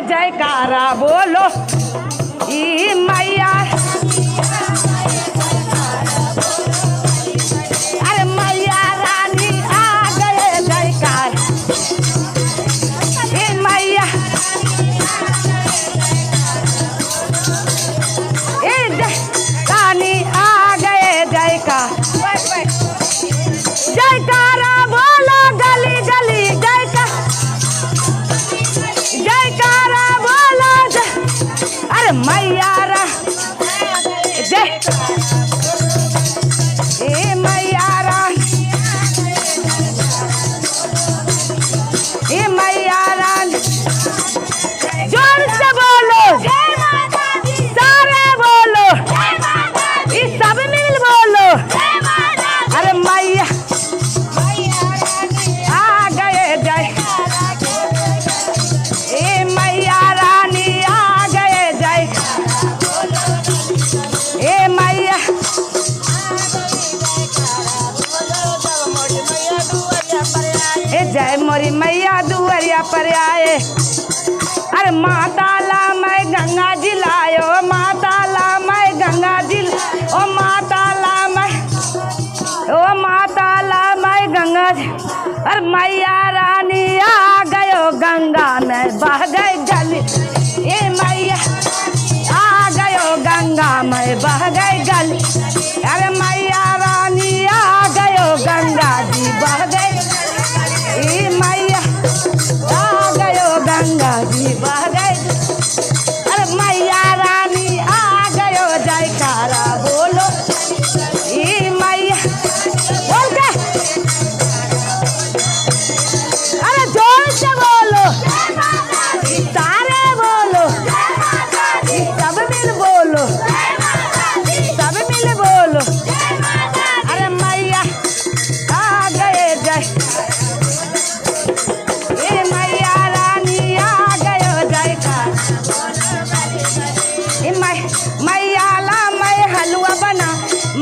जयकारा बोलो ई मैया। अरे मैया रानी आ गए जयकार ई मैया। रानी आ गए जयकार जयकारा बोलो गली गली जयकारा बोलो अरे मैया रा जय ए मैया रा ए मैया रा जोर से बोलो सारे बोलो ये सब मिल बोलो अरे मैया आ गए जय ए मैया रानी आ गए जय ए मैया। ए जय मोरी मैया दुआरिया पर आए अरे माता ला मैं गंगा जी लायो माता ला मैं गंगा जी ओ माता ला मैं ओ माता ला मैं गंगा जी अरे मैया रानी आ गयो गंगा में बह गई गली ए मैया आ गयो गंगा में बह गई गली अरे मैया रानी आ गयो गंगा जी बह गई ए मैया आ गयो गंगा जी बह गई अरे मैया रानी आ गयो जयकारा बोलो ई मैया बोल के अरे जोर से बोलो सारे बोलो सब मिल बोलो सब मिल बोलो अरे मैया आ गए जय ए मैया रानी आ गयो जयकार ए मैया ला मैं हलवा बना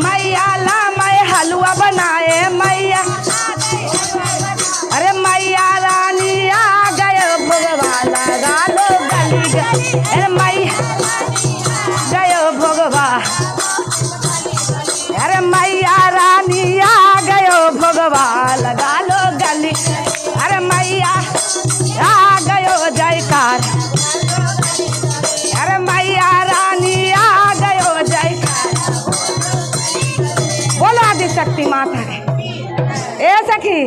मैया ला मैं हलवा बनाए मैया अरे मैया रानी आ गए भोगवा लगा लो गली अरे मैया गयो भोगवा अरे मैया रानी आ गयो भोगवा लगा लो गली अरे मैया आ गयो जयकार अरे मैया रानी आ गयो जयकार बोलो आदि शक्ति माता ए सखी